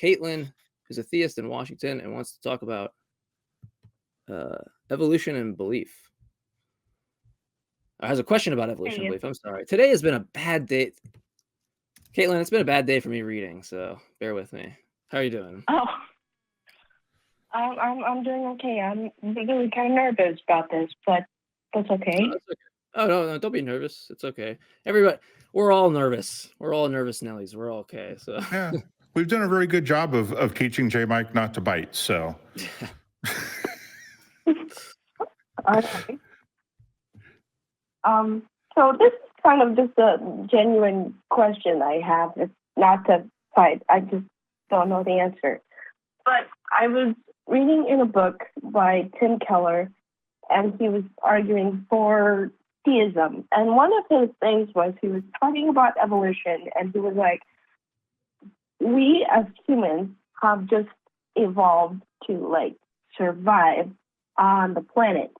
Caitlin, who's a theist in Washington and wants to talk about evolution and belief. Has a question about evolution and belief. I'm sorry. Today has been a bad day. Caitlin, it's been a bad day for me reading, so bear with me. How are you doing? Oh, I'm doing okay. I'm really kind of nervous about this, but that's okay. Oh, that's okay. Oh no, don't be nervous. It's okay. Everybody, we're all nervous. We're all nervous Nellies. We're all okay. So yeah, we've done a very good job of teaching JMike not to bite. So. Okay. So this is kind of just a genuine question I have. It's not to fight. I just don't know the answer. But I was reading in a book by Tim Keller, and he was arguing for theism. And one of his things was he was talking about evolution, and he was like, we as humans have just evolved to like survive on the planet.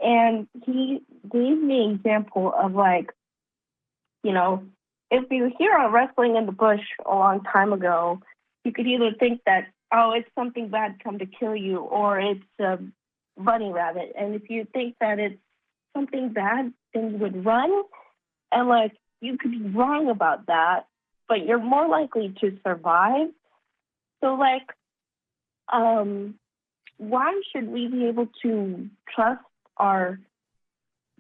And he gave me an example of like, you know, if you hear a rustling in the bush a long time ago, you could either think that, oh, it's something bad come to kill you, or it's a bunny rabbit. And if you think that it's something bad, then you would run. And like, you could be wrong about that, but you're more likely to survive. So like, why should we be able to trust our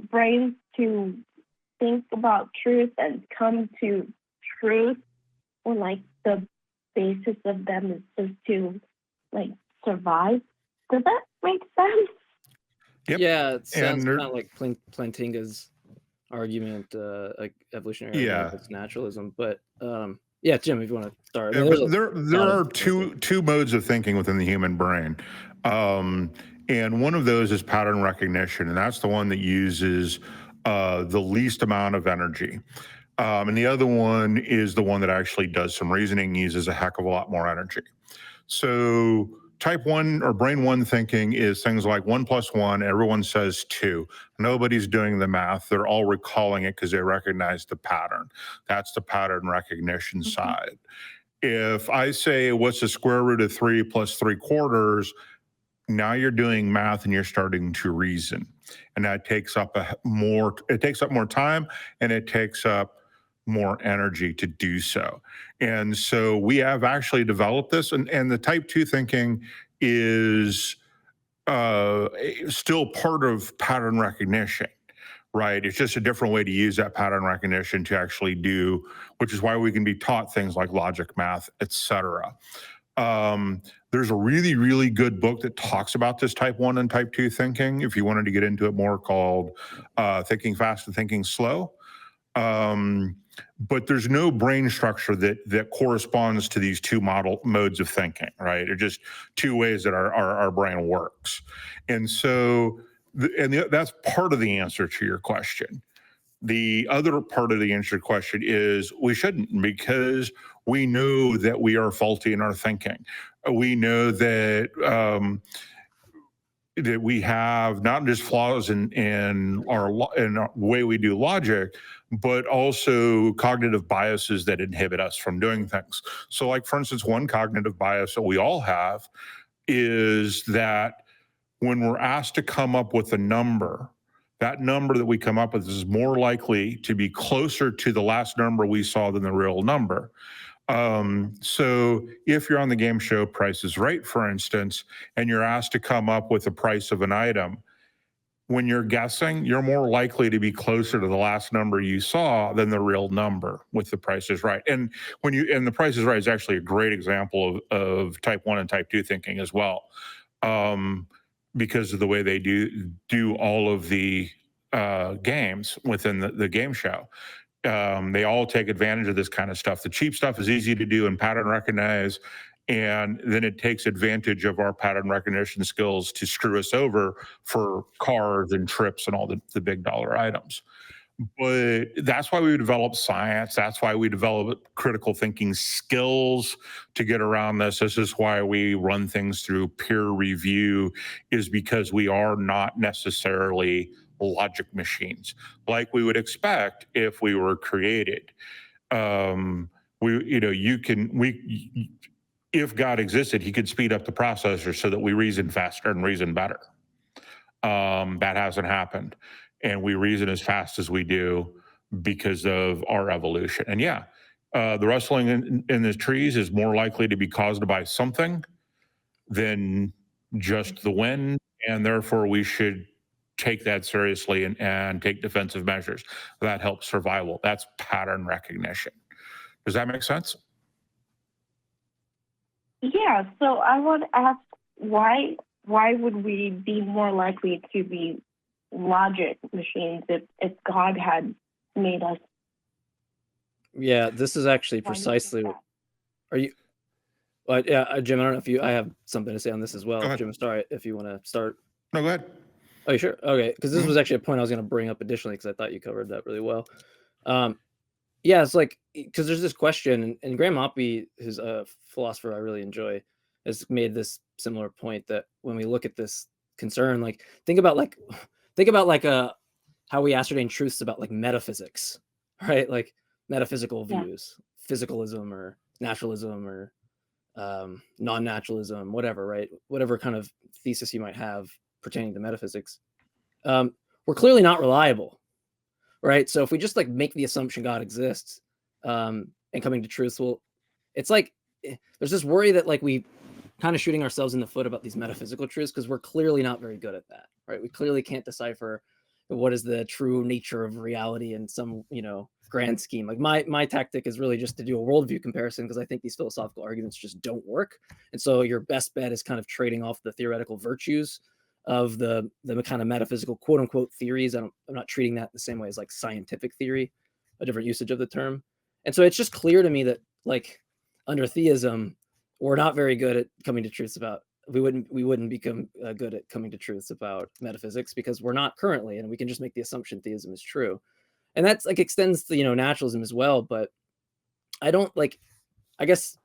brains to think about truth and come to truth when like the basis of them is just to like survive? Does that make sense? Yep. Yeah, it sounds kind of like Plantinga's argument, like evolutionary argument, it's naturalism. But yeah, Jim, if you want to start. There are two modes of thinking within the human brain. And one of those is pattern recognition, and that's the one that uses the least amount of energy. And the other one is the one that actually does some reasoning, uses a heck of a lot more energy. So type 1 or brain 1 thinking is things like 1 + 1, everyone says 2. Nobody's doing the math. They're all recalling it because they recognize the pattern. That's the pattern recognition side. If I say, what's the square root of 3 + 3/4, now you're doing math and you're starting to reason. And that takes up more time, and it takes up more energy to do so. And so we have actually developed this, and the type 2 thinking is still part of pattern recognition, right? It's just a different way to use that pattern recognition to actually do, which is why we can be taught things like logic, math, etc. There's a really, really good book that talks about this type 1 and type 2 thinking, if you wanted to get into it more, called Thinking Fast and Thinking Slow. But there's no brain structure that corresponds to these two modes of thinking, right? They're just two ways that our brain works. And so, that's part of the answer to your question. The other part of the answer to your question is we shouldn't, because we know that we are faulty in our thinking. We know that that we have not just flaws in our way we do logic, but also cognitive biases that inhibit us from doing things. So like, for instance, one cognitive bias that we all have is that when we're asked to come up with a number, that number that we come up with is more likely to be closer to the last number we saw than the real number. So if you're on the game show Price is Right, for instance, and you're asked to come up with the price of an item, when you're guessing, you're more likely to be closer to the last number you saw than the real number with the Price is Right. And the Price is Right is actually a great example of type 1 and type 2 thinking as well, because of the way they do all of the games within the game show. They all take advantage of this kind of stuff. The cheap stuff is easy to do and pattern recognize, and then it takes advantage of our pattern recognition skills to screw us over for cars and trips and all the big dollar items. But that's why we develop science. That's why we develop critical thinking skills to get around this. This is why we run things through peer review, is because we are not necessarily logic machines like we would expect if we were created. if God existed, he could speed up the processor so that we reason faster and reason better. That hasn't happened. And we reason as fast as we do because of our evolution. And yeah, the rustling in the trees is more likely to be caused by something than just the wind. And therefore, we should take that seriously and take defensive measures. That helps survival. That's pattern recognition. Does that make sense? Yeah, so I would ask, why would we be more likely to be logic machines if God had made us? Yeah, this is actually precisely. Are you? Yeah, Jim. I don't know if you. I have something to say on this as well. Jim, sorry if you want to start. No, go ahead. Oh, you sure? Okay, because this was actually a point I was going to bring up additionally because I thought you covered that really well. Yeah, it's like because there's this question, and Graham Oppy, who's a philosopher I really enjoy, has made this similar point that when we look at this concern, like think about how we ascertain truths about like metaphysics, right? Like metaphysical views, physicalism or naturalism or non-naturalism, whatever, right? Whatever kind of thesis you might have pertaining to metaphysics, we're clearly not reliable, right? So if we just like make the assumption God exists and coming to truth, well, it's like there's this worry that like we kind of shooting ourselves in the foot about these metaphysical truths because we're clearly not very good at that, right? We clearly can't decipher what is the true nature of reality in some, grand scheme. Like my tactic is really just to do a worldview comparison because I think these philosophical arguments just don't work. And so your best bet is kind of trading off the theoretical virtues of the kind of metaphysical quote unquote theories. I'm not treating that the same way as like scientific theory, a different usage of the term. And so it's just clear to me that like under theism, we're not very good at coming to truths about, we wouldn't become good at coming to truths about metaphysics because we're not currently, and we can just make the assumption theism is true. And that's like extends to, naturalism as well. But I guess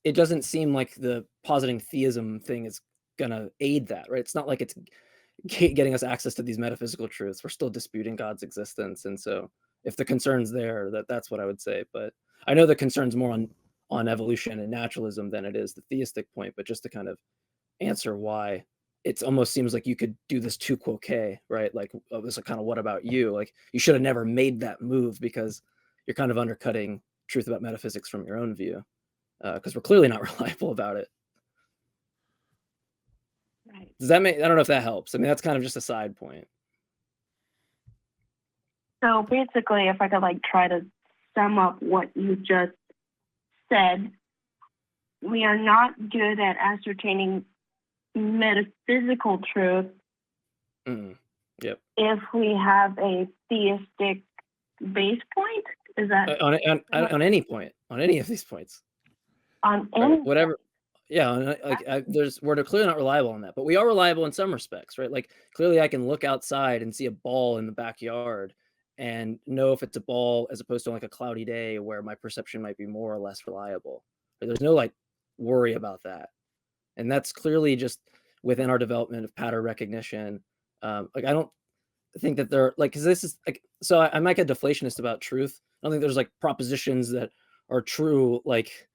it doesn't seem like the positing theism thing is going to aid that, right? It's not like it's getting us access to these metaphysical truths. We're still disputing God's existence. And so if the concern's there, that's what I would say. But I know the concern's more on evolution and naturalism than it is the theistic point, but just to kind of answer why it almost seems like you could do this tu quoque, right? Like, oh, this is kind of what about you? Like you should have never made that move because you're kind of undercutting truth about metaphysics from your own view because we're clearly not reliable about it. Right. Does that make, I don't know if that helps. I mean, that's kind of just a side point. So basically, if I could like try to sum up what you just said, we are not good at ascertaining metaphysical truth. Yep. If we have a theistic base point, is that on any point, on any of these points, on any whatever? Yeah, we're clearly not reliable on that, but we are reliable in some respects, right? Like clearly, I can look outside and see a ball in the backyard and know if it's a ball as opposed to like a cloudy day where my perception might be more or less reliable. There's no like worry about that. And that's clearly just within our development of pattern recognition. Like, I don't think that they're like, because this is like, so I might get deflationist about truth. I don't think there's like propositions that are true, like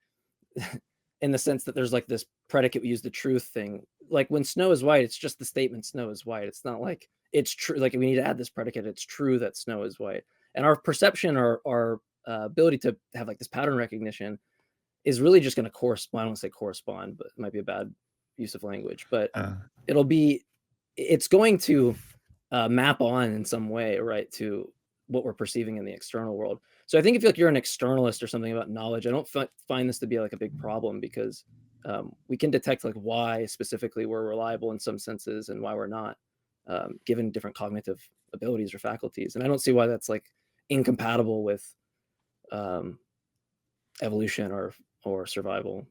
in the sense that there's like this predicate, we use the truth thing. Like when snow is white, it's just the statement snow is white. It's not like it's true. Like we need to add this predicate. It's true that snow is white. And our perception, our ability to have like this pattern recognition is really just going to correspond. I don't want to say correspond, but it might be a bad use of language, but it's going to map on in some way, right, to what we're perceiving in the external world. So I think if you're an externalist or something about knowledge, I don't find this to be like a big problem because we can detect like why specifically we're reliable in some senses and why we're not, given different cognitive abilities or faculties. And I don't see why that's like incompatible with evolution or survival.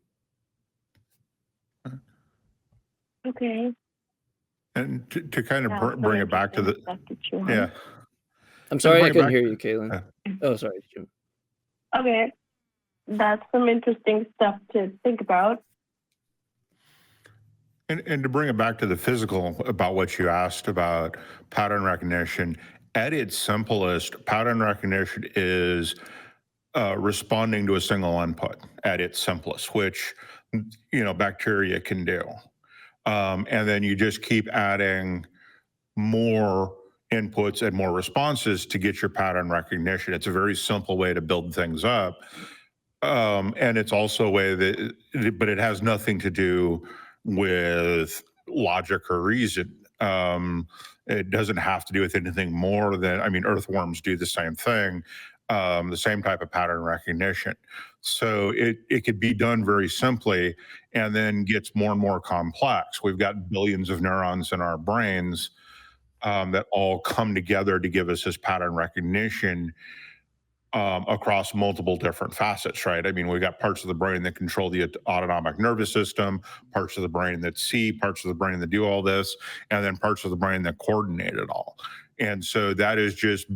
Okay. And to kind of bring it back to the I'm sorry, I couldn't hear you, Caitlin. Oh, sorry, Jim. Okay, that's some interesting stuff to think about. And to bring it back to the physical, about what you asked about pattern recognition, at its simplest, pattern recognition is responding to a single input at its simplest, which bacteria can do. And then you just keep adding more inputs and more responses to get your pattern recognition. It's a very simple way to build things up. And it's also a way but it has nothing to do with logic or reason. It doesn't have to do with anything more than, earthworms do the same thing, the same type of pattern recognition. So it could be done very simply and then gets more and more complex. We've got billions of neurons in our brains that all come together to give us this pattern recognition across multiple different facets, right? We've got parts of the brain that control the autonomic nervous system, parts of the brain that see, parts of the brain that do all this, and then parts of the brain that coordinate it all. And so that is just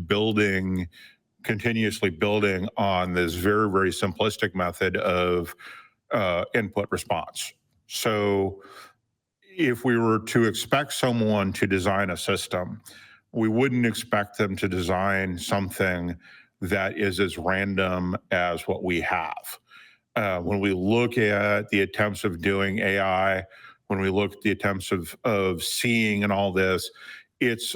continuously building on this very, very simplistic method of input response. So if we were to expect someone to design a system, we wouldn't expect them to design something that is as random as what we have. When we look at the attempts of doing AI, when we look at the attempts of seeing and all this, it's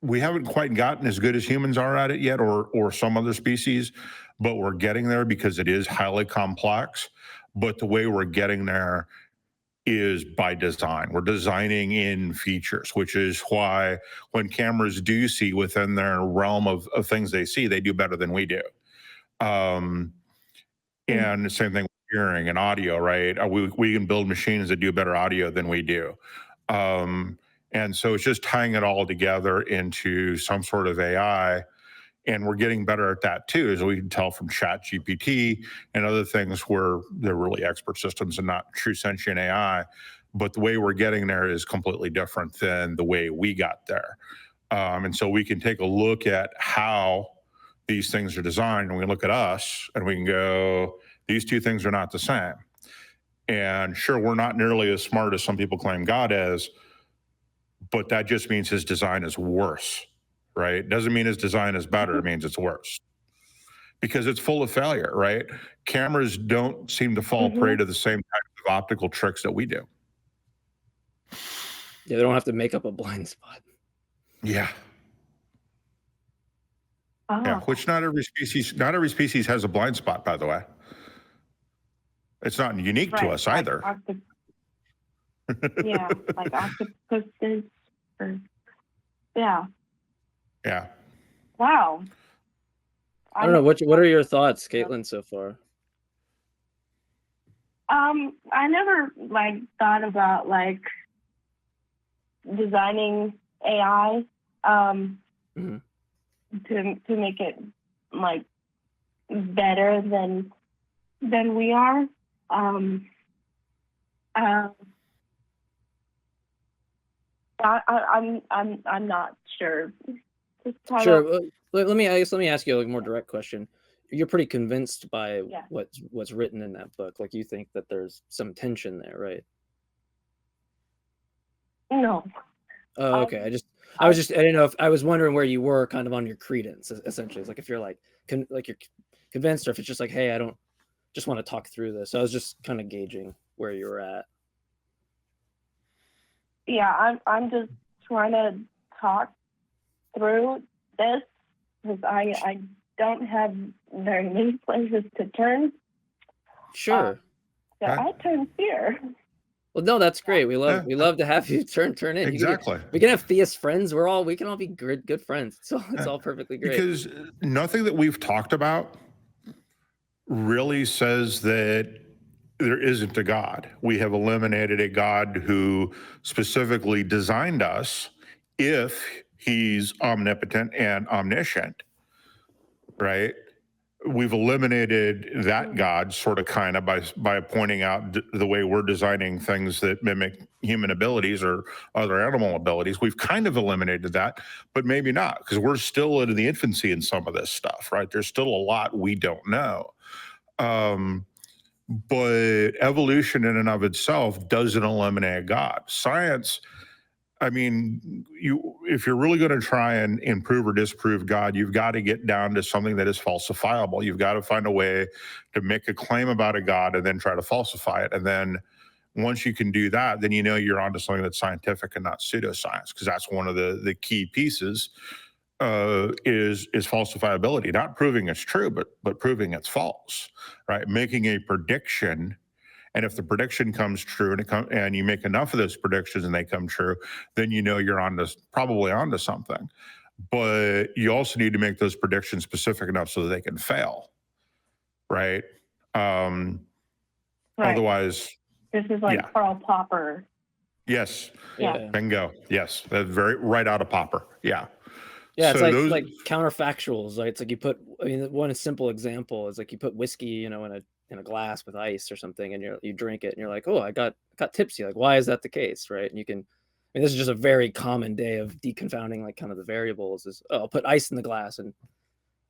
we haven't quite gotten as good as humans are at it yet, or some other species, but we're getting there because it is highly complex. But the way we're getting there is by design. We're designing in features, which is why when cameras do see within their realm of things they see, they do better than we do. And the same thing with hearing and audio, right? We can build machines that do better audio than we do. And so it's just tying it all together into some sort of AI. And we're getting better at that too, as we can tell from ChatGPT and other things where they're really expert systems and not true sentient AI. But the way we're getting there is completely different than the way we got there. And so we can take a look at how these things are designed, and we look at us and we can go, these two things are not the same. And sure, we're not nearly as smart as some people claim God is, but that just means his design is worse. Right? It doesn't mean his design is better. It means it's worse because it's full of failure, right? Cameras don't seem to fall prey to the same types of optical tricks that we do. Yeah, they don't have to make up a blind spot. Yeah. Yeah, which not every species has a blind spot, by the way. It's not unique to us either. Yeah, like octopuses. Yeah. Yeah. Wow. I don't know. What are your thoughts, Caitlin, so far? I never thought about designing AI to make it better than we are. I'm not sure. Sure. Let me ask you a more direct question. You're pretty convinced by what's written in that book. Like, you think that there's some tension there, right? No. Oh, okay. I didn't know if I was wondering where you were kind of on your credence. Essentially, it's like if you're you're convinced, or if it's just like, hey, I don't just want to talk through this. So I was just kind of gauging where you were at. Yeah, I'm just trying to talk through this because I don't have very many places to turn. Sure. So I turn here. Well, no, that's great. We love to have you turn in. Exactly. We can have theist friends. We can all be good friends. So it's all perfectly great. Because nothing that we've talked about really says that there isn't a God. We have eliminated a God who specifically designed us if he's omnipotent and omniscient, right? We've eliminated that God sort of kind of by pointing out the way we're designing things that mimic human abilities or other animal abilities. We've kind of eliminated that, but maybe not, because we're still in the infancy in some of this stuff, right? There's still a lot we don't know. But evolution in and of itself doesn't eliminate God. Science, I mean, if you're really going to try and prove or disprove God, you've got to get down to something that is falsifiable. You've got to find a way to make a claim about a God and then try to falsify it. And then once you can do that, then you know you're onto something that's scientific and not pseudoscience, because that's one of the key pieces is falsifiability, not proving it's true, but proving it's false, right? Making a prediction. And if the prediction comes true and you make enough of those predictions and they come true, then you know you're probably onto something. But you also need to make those predictions specific enough so that they can fail, right? Right. Otherwise, this is like Karl Popper. Yes. Yeah. Bingo. Yes. That's very right out of Popper. Yeah. Yeah, it's like counterfactuals, right? It's like one simple example is like you put whiskey, in a glass with ice or something, and you drink it, and you're like, oh, I got tipsy. Like, why is that the case, right? And this is just a very common day of deconfounding like kind of the variables. Is I'll put ice in the glass, and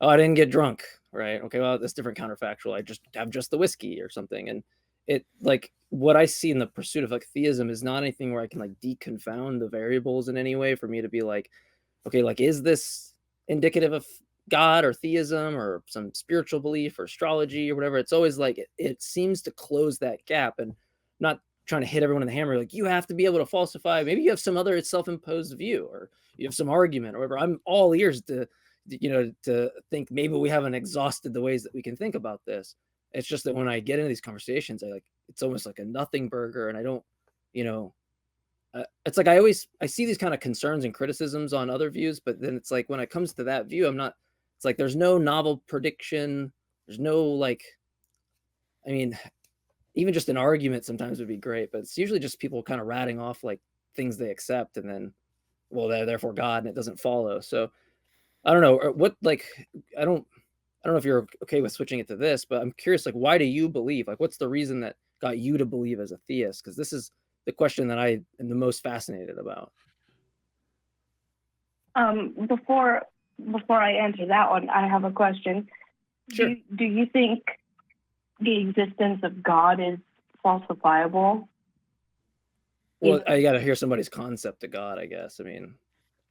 I didn't get drunk, right? Okay, well that's different counterfactual. I just have the whiskey or something, and it like what I see in the pursuit of like theism is not anything where I can like deconfound the variables in any way for me to be like, okay, like, is this indicative of God or theism or some spiritual belief or astrology or whatever? It's always like it seems to close that gap, and not trying to hit everyone in the hammer like you have to be able to falsify. Maybe you have some other self-imposed view, or you have some argument or whatever. I'm all ears to think maybe we haven't exhausted the ways that we can think about this. It's just that when I get into these conversations, it's almost like a nothing burger, and I don't, it's like I see these kind of concerns and criticisms on other views, but then it's like when it comes to that view, it's like there's no novel prediction. There's no even just an argument sometimes would be great, but it's usually just people kind of ratting off like things they accept, and then, well, they're therefore God, and it doesn't follow. So I don't know what, I don't know if you're okay with switching it to this, but I'm curious, like, why do you believe? Like, what's the reason that got you to believe as a theist? Because this is the question that I am the most fascinated about. Before I answer that one, I have a question. Sure. Do you think the existence of God is falsifiable? Well, I got to hear somebody's concept of God, I guess. I mean,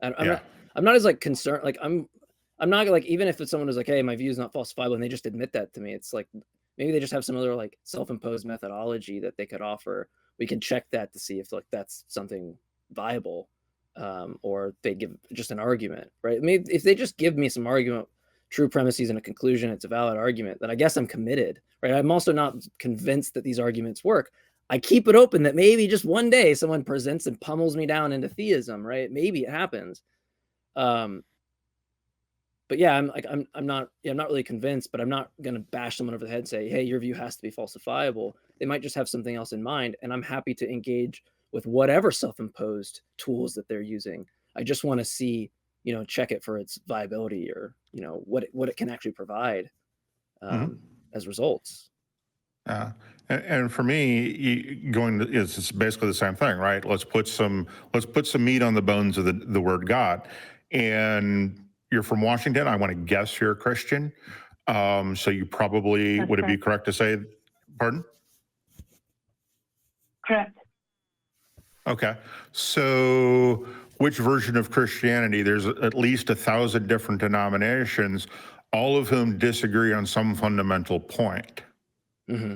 I'm not as like concerned. Like I'm not like, even if it's someone who's like, hey, my view is not falsifiable, and they just admit that to me, it's like maybe they just have some other like self-imposed methodology that they could offer. We can check that to see if like that's something viable, or they give just an argument, right? I mean, if they just give me some argument, true premises and a conclusion, it's a valid argument, then I guess I'm committed, right? I'm also not convinced that these arguments work. I keep it open that maybe just one day someone presents and pummels me down into theism, right? Maybe it happens. But yeah, I'm not really convinced, but I'm not going to bash someone over the head and say, hey, your view has to be falsifiable. They might just have something else in mind, and I'm happy to engage with whatever self-imposed tools that they're using. I just want to see, check it for its viability, or, what it can actually provide as results. And for me, it's basically the same thing, right? Let's put some meat on the bones of the word God. And you're from Washington. I want to guess you're a Christian. So you probably, would it be correct to say, pardon? Correct. Okay. So which version of Christianity? There's at least 1,000 different denominations, all of whom disagree on some fundamental point. Mm-hmm.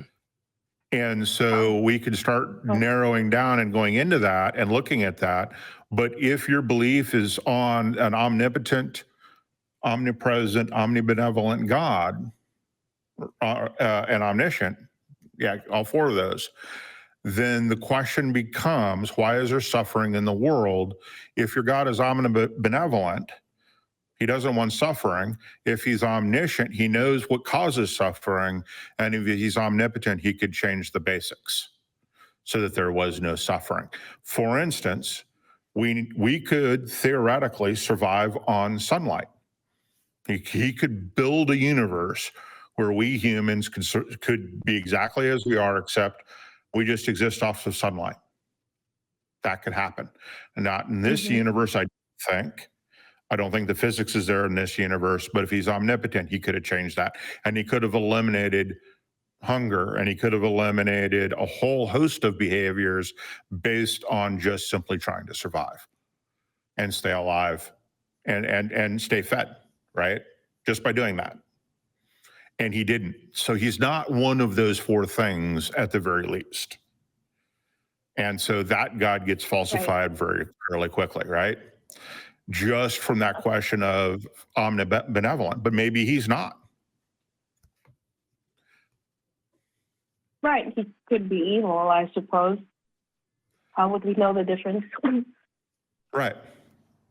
And so we could start narrowing down and going into that and looking at that. But if your belief is on an omnipotent, omnipresent, omnibenevolent God, and omniscient, all four of those, then the question becomes, why is there suffering in the world? If your God is omnibenevolent, he doesn't want suffering. If he's omniscient, he knows what causes suffering. And if he's omnipotent, he could change the basics so that there was no suffering. For instance, we could theoretically survive on sunlight. He could build a universe where we humans could be exactly as we are, except we just exist off of sunlight. That could happen. Not in this universe, I don't think the physics is there in this universe, but if he's omnipotent, he could have changed that. And he could have eliminated hunger, and he could have eliminated a whole host of behaviors based on just simply trying to survive. and stay alive and stay fed, right? Just by doing that. And he didn't. So he's not one of those four things at the very least. And so that God gets falsified very fairly quickly, right? Just from that question of omnibenevolent, but maybe he's not. Right. He could be evil, I suppose. How would we know the difference? Right.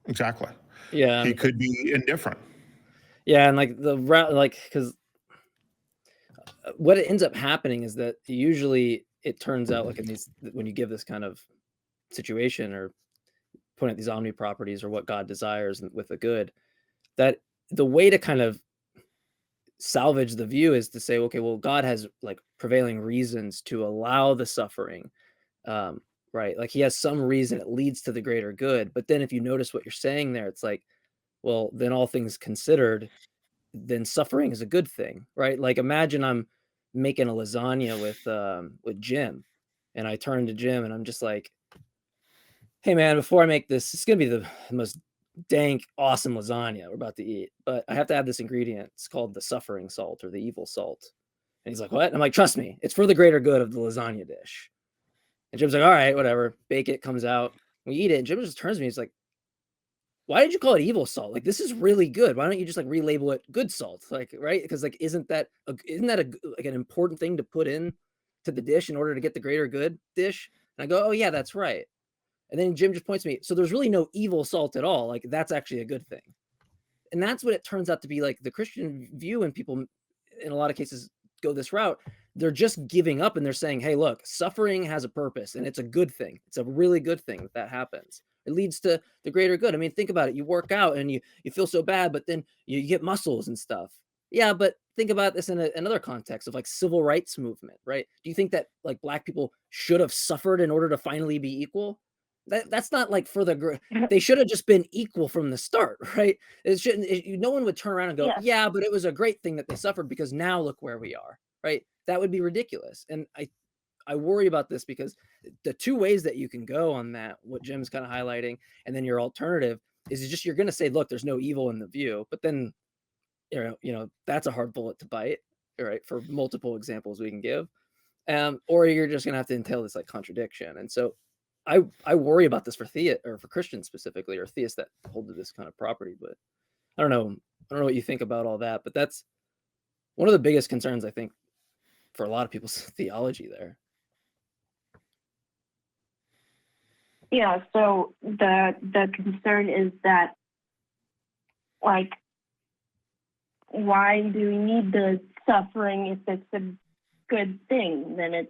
Exactly. Yeah. He could be indifferent. Yeah, and like because what ends up happening is that usually it turns out, like in these, when you give this kind of situation or point at these omni properties or what God desires with the good, that the way to kind of salvage the view is to say, okay, well, God has like prevailing reasons to allow the suffering, right? Like he has some reason it leads to the greater good. But then if you notice what you're saying there, it's like, well, then all things considered, then suffering is a good thing, right? Like imagine I'm making a lasagna with Jim, and I turn to Jim and I'm just like, hey man, before I make this, it's gonna be the most dank, awesome lasagna we're about to eat, but I have to add this ingredient. It's called the suffering salt or the evil salt. And he's like, what? And I'm like, trust me, it's for the greater good of the lasagna dish. And Jim's like, all right, whatever. Bake it, comes out. We eat it, and Jim just turns to me. He's like, why did you call it evil salt? Like, this is really good. Why don't you just like relabel it good salt? Like, right? Because like, isn't that like an important thing to put in to the dish in order to get the greater good dish? And I go, oh yeah, that's right. And then Jim just points to me. So there's really no evil salt at all. Like that's actually a good thing. And that's what it turns out to be. Like the Christian view, and people in a lot of cases go this route. They're just giving up and they're saying, hey, look, suffering has a purpose and it's a good thing. It's a really good thing that happens. It leads to the greater good. I mean, think about it. You work out and you feel so bad, but then you get muscles and stuff. Yeah, but think about this in another context of like civil rights movement, right? Do you think that like Black people should have suffered in order to finally be equal? That's not like for the they should have just been equal from the start, right? It shouldn't. No one would turn around and go, yeah, but it was a great thing that they suffered because now look where we are, right? That would be ridiculous. And I worry about this because the two ways that you can go on that, what Jim's kind of highlighting, and then your alternative is just you're going to say, look, there's no evil in the view, but then you know that's a hard bullet to bite, right? For multiple examples we can give, or you're just going to have to entail this like contradiction. And so I worry about this for for Christians specifically, or theists that hold to this kind of property. But I don't know what you think about all that, but that's one of the biggest concerns I think for a lot of people's theology there. Yeah, so the concern is that, like, why do we need the suffering if it's a good thing? Then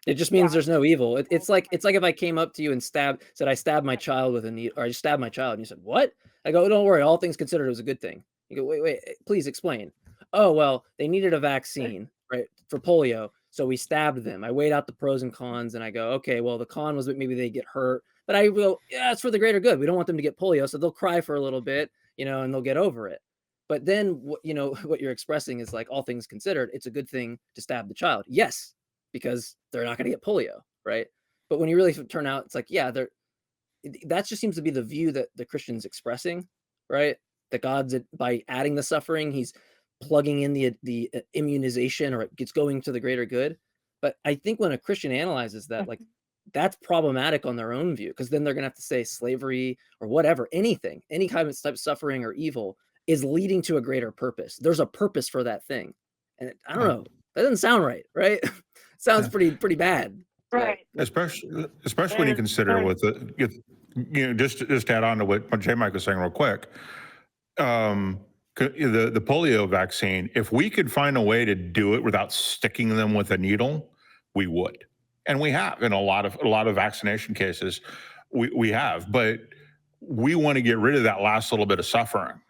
it just means there's no evil. It's like if I came up to you and said I stabbed my child with a needle, or I stabbed my child, and you said, what? I go, don't worry, all things considered, it was a good thing. You go, wait, please explain. Oh, well, they needed a vaccine, right, for polio. So we stabbed them. I weighed out the pros and cons, and I go, okay, well, the con was that maybe they get hurt, but I go, yeah, it's for the greater good. We don't want them to get polio, so they'll cry for a little bit, and they'll get over it. But then, what you're expressing is like, all things considered, it's a good thing to stab the child. Yes, because they're not going to get polio, right? But when you really turn out, it's like, yeah, that just seems to be the view that the Christian's expressing, right? That God's, by adding the suffering, he's plugging in the immunization, or it's going to the greater good. But I think when a Christian analyzes that, like, that's problematic on their own view, because then they're going to have to say slavery or whatever, any kind of type of suffering or evil is leading to a greater purpose. There's a purpose for that thing. And I don't know, that doesn't sound right? Sounds pretty bad. right. Especially when you consider with just to add on to what JMike was saying real quick, the polio vaccine, if we could find a way to do it without sticking them with a needle, we would. And we have in a lot of vaccination cases, we have, but we want to get rid of that last little bit of suffering.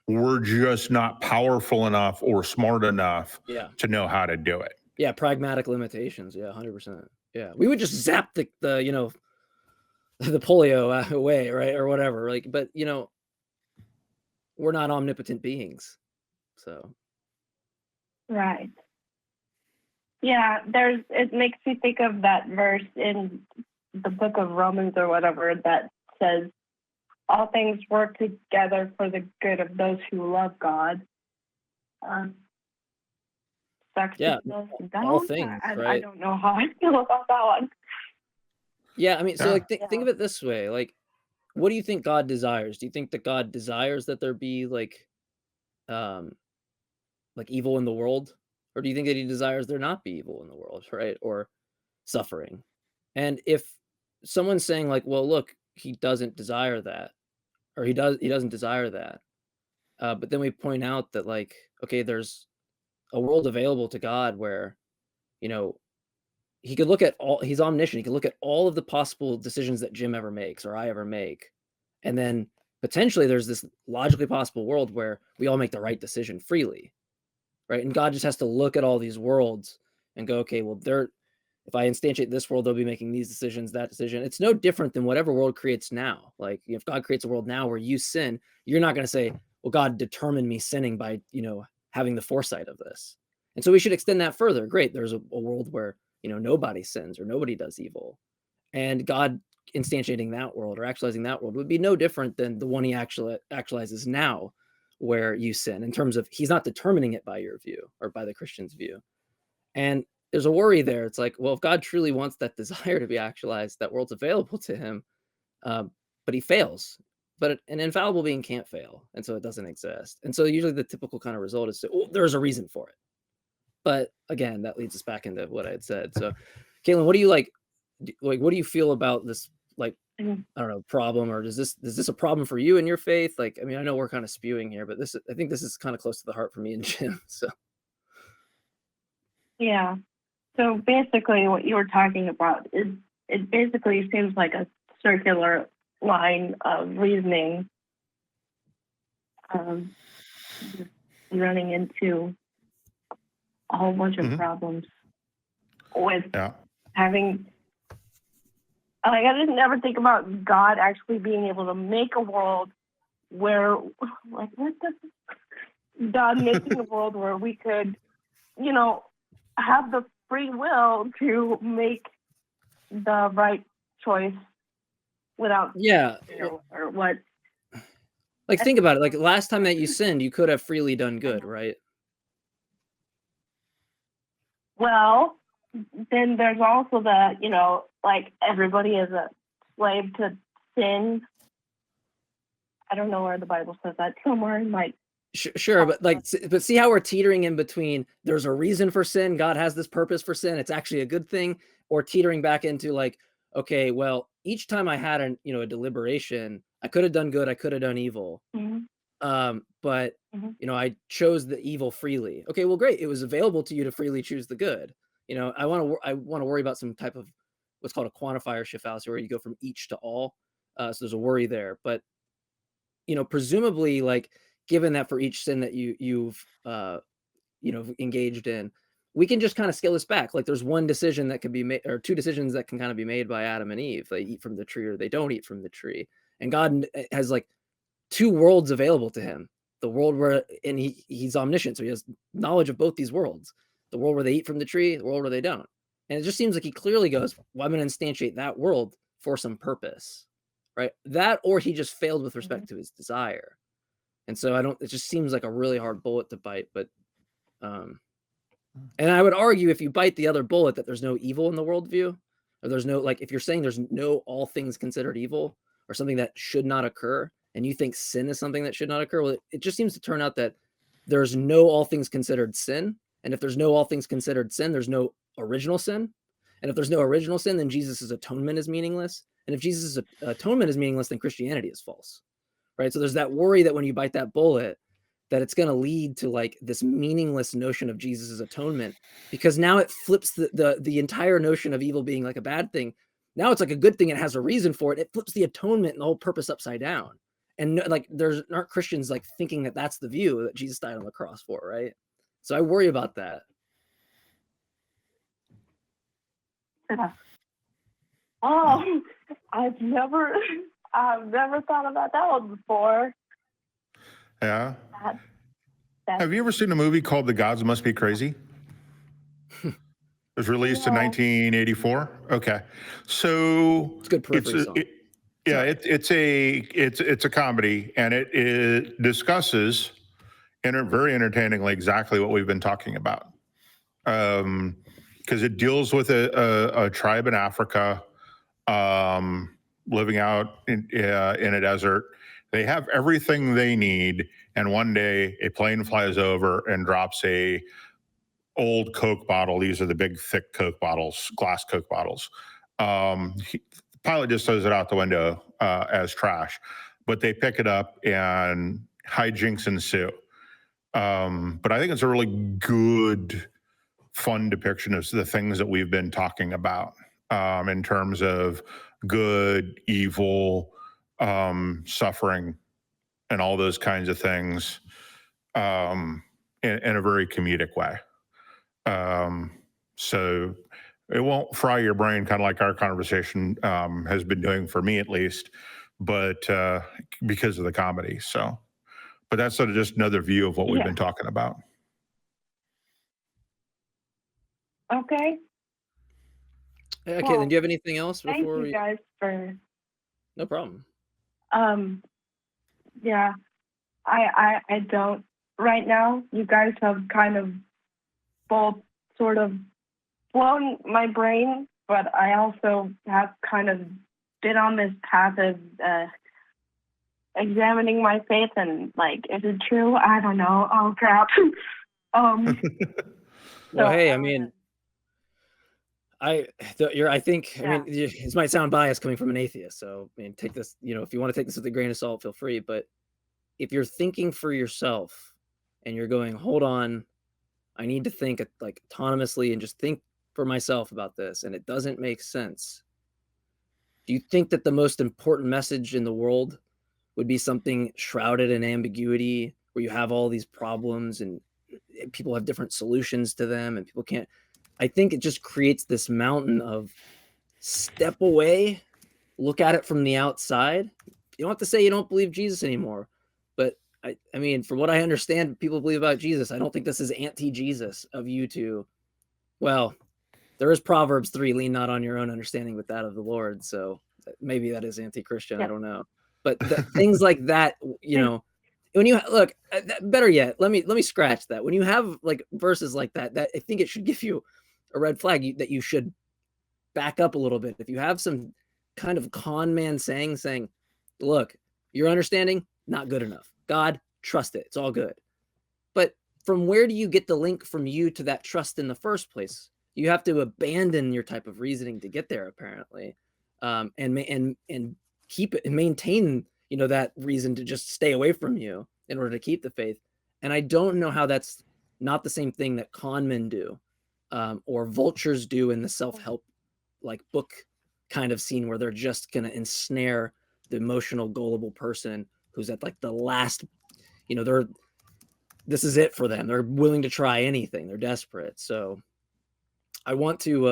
We're just not powerful enough or smart enough to know how to do it. Yeah, pragmatic limitations. Yeah, 100%. Yeah, we would just zap the polio away, right, or whatever. Like, but we're not omnipotent beings, so. Right. Yeah, it makes me think of that verse in the book of Romans or whatever that says all things work together for the good of those who love God. Yeah, all things, I right? don't know how I feel about that one. Yeah, I mean, so Yeah. like think of it this way, like, what do you think God desires? Do you think that God desires that there be um like evil in the world, or do you think that he desires there not be evil in the world, right? Or suffering? And if someone's saying like, well, look, he doesn't desire that, or he doesn't desire that, but then we point out that like, okay, there's a world available to God where, you know, he could look at all, he's omniscient, he could look at all of the possible decisions that Jim ever makes or I ever make, and then potentially there's this logically possible world where we all make the right decision freely, right? And God just has to look at all these worlds and go, okay, well, if I instantiate this world, they'll be making these decisions, that decision. It's no different than whatever world creates now. Like if God creates a world now where you sin, you're not going to say, well, God determined me sinning by, having the foresight of this. And so we should extend that further. Great. There's a world where, nobody sins or nobody does evil. And God instantiating that world or actualizing that world would be no different than the one he actualizes now, where you sin, in terms of he's not determining it by your view or by the Christian's view. And there's a worry there. It's like, well, if God truly wants that desire to be actualized, that world's available to him, but he fails. But an infallible being can't fail, and so it doesn't exist. And so usually the typical kind of result is, there's a reason for it. But again, that leads us back into what I had said. So, Caitlin, what do you like? What do you feel about this? Like, I don't know, problem, or is this a problem for you in your faith? Like, I mean, I know we're kind of spewing here, but I think this is kind of close to the heart for me and Jim. So, yeah. So basically, what you were talking about is it basically seems like a circular line of reasoning, just running into a whole bunch of problems with having. Like, I didn't ever think about God actually being able to make a world where, like, what the God making a world where we could, have the free will to make the right choice without or what. Like, think about it. Like, last time that you sinned, you could have freely done good, right? Well, then there's also the, like, everybody is a slave to sin. I don't know where the Bible says that. Somewhere in like. Sure, but see how we're teetering in between. There's a reason for sin. God has this purpose for sin. It's actually a good thing. Or teetering back into like, okay, well, each time I had a deliberation, I could have done good. I could have done evil. But I chose the evil freely. Okay, well, great. It was available to you to freely choose the good. I want to worry about some type of what's called a quantifier shift fallacy, where you go from each to all. So there's a worry there. But presumably, like, given that for each sin that you've engaged in, we can just kind of scale this back. Like, there's one decision that can be made, or two decisions that can kind of be made by Adam and Eve. They eat from the tree or they don't eat from the tree. And God has like two worlds available to him. The world where, and he's omniscient, so he has knowledge of both these worlds. The world where they eat from the tree, the world where they don't. And it just seems like he clearly goes, well, I'm going to instantiate that world for some purpose, right? That, or he just failed with respect to his desire. And so it just seems like a really hard bullet to bite. But, and I would argue, if you bite the other bullet, that there's no evil in the worldview, or there's no, like, if you're saying there's no all things considered evil, or something that should not occur, and you think sin is something that should not occur, well, it just seems to turn out that there's no all things considered sin. And if there's no all things considered sin, there's no original sin. And if there's no original sin, then Jesus' atonement is meaningless. And if Jesus' atonement is meaningless, then Christianity is false. Right? So there's that worry that when you bite that bullet, that it's going to lead to like this meaningless notion of Jesus' atonement, because now it flips the entire notion of evil being like a bad thing. Now it's like a good thing. It has a reason for it. It flips the atonement and the whole purpose upside down. And like, aren't Christians like thinking that that's the view that Jesus died on the cross for, right? So I worry about that. Oh, I've never thought about that one before. Yeah. Have you ever seen a movie called The Gods Must Be Crazy? It was released in No. 1984. Okay, so It's a good periphery song. yeah, it's a comedy, and it discusses very entertainingly exactly what we've been talking about. Because it deals with a tribe in Africa, living out in a desert. They have everything they need, and one day a plane flies over and drops a old Coke bottle. These are the big, thick Coke bottles, glass Coke bottles. The pilot just throws it out the window as trash, but they pick it up and hijinks ensue. But I think it's a really good, fun depiction of the things that we've been talking about in terms of good, evil, suffering, and all those kinds of things in a very comedic way. So it won't fry your brain, kind of like our conversation has been doing for me at least, but because of the comedy. So, but that's sort of just another view of what we've been talking about. Okay. Okay, Well, then do you have anything else Thank before you guys for. No problem. Yeah, I don't right now. You guys have kind of both sort of blown my brain, but I also have kind of been on this path of examining my faith and like, is it true? I don't know. Oh crap. Well, So hey, I mean, I think, I mean, this might sound biased coming from an atheist. So, I mean, take this, if you want to take this with a grain of salt, feel free. But if you're thinking for yourself and you're going, hold on, I need to think like autonomously and just think for myself about this, and it doesn't make sense. Do you think that the most important message in the world would be something shrouded in ambiguity, where you have all these problems and people have different solutions to them and people can't? I think it just creates this mountain of step away, look at it from the outside. You don't have to say you don't believe Jesus anymore, but I mean, from what I understand, people believe about Jesus. I don't think this is anti-Jesus of you to, well, there is Proverbs 3, lean not on your own understanding, but that of the Lord. So maybe that is anti-Christian. I don't know. But things like that, when you look, better yet, let me scratch that. When you have like verses like that I think it should give you a red flag that you should back up a little bit. If you have some kind of con man saying, look, your understanding, not good enough. God, trust it. It's all good. But from where do you get the link from you to that trust in the first place? You have to abandon your type of reasoning to get there, apparently, and keep it and maintain, that reason to just stay away from you in order to keep the faith. And I don't know how that's not the same thing that con men do, or vultures do in the self-help like book kind of scene, where they're just going to ensnare the emotional, gullible person who's at like the last, this is it for them. They're willing to try anything. They're desperate. So I want to,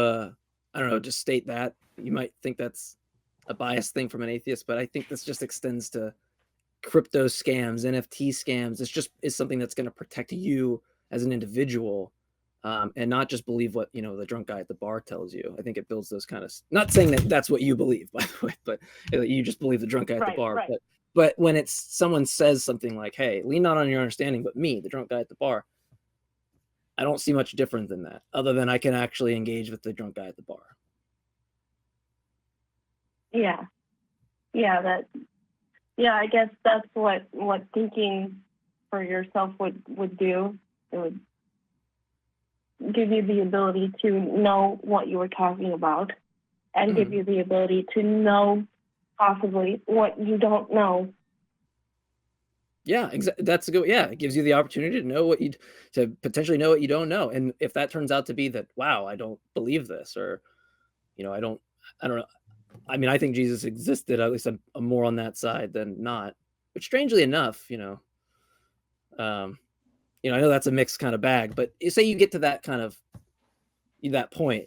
I don't know, just state that. You might think that's a biased thing from an atheist, but I think this just extends to crypto scams, NFT scams. It's just is something that's going to protect you as an individual, and not just believe what the drunk guy at the bar tells you. I think it builds those kind of. Not saying that that's what you believe, by the way, but you just believe the drunk guy at the bar. Right. But when it's someone says something like, "Hey, lean not on your understanding, but me, the drunk guy at the bar," I don't see much different than that, other than I can actually engage with the drunk guy at the bar. Yeah. I guess that's what thinking for yourself would do. It would give you the ability to know what you were talking about, and give you the ability to know possibly what you don't know. Yeah, exactly. That's a good. Yeah, it gives you the opportunity to know to potentially know what you don't know, and if that turns out to be that, wow, I don't believe this, or I don't know. I mean, I think Jesus existed. At least I'm more on that side than not. But strangely enough, I know that's a mixed kind of bag. But say you get to that kind of that point,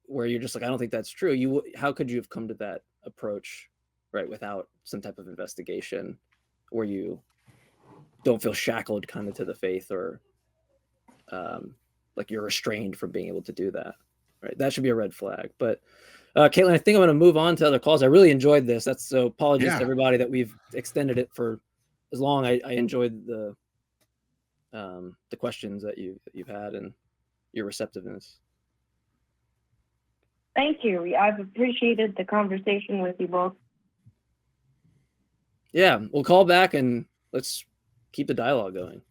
where you're just like, I don't think that's true. How could you have come to that approach, right, without some type of investigation, where you don't feel shackled kind of to the faith, or like you're restrained from being able to do that, right? That should be a red flag. But Caitlin, I think I'm going to move on to other calls. I really enjoyed this. So apologies to everybody that we've extended it for as long. I enjoyed the questions that you've had and your receptiveness. Thank you. I've appreciated the conversation with you both. Yeah, we'll call back and let's keep the dialogue going.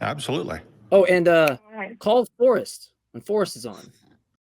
Absolutely. Oh, and All right. call Forrest when Forrest is on.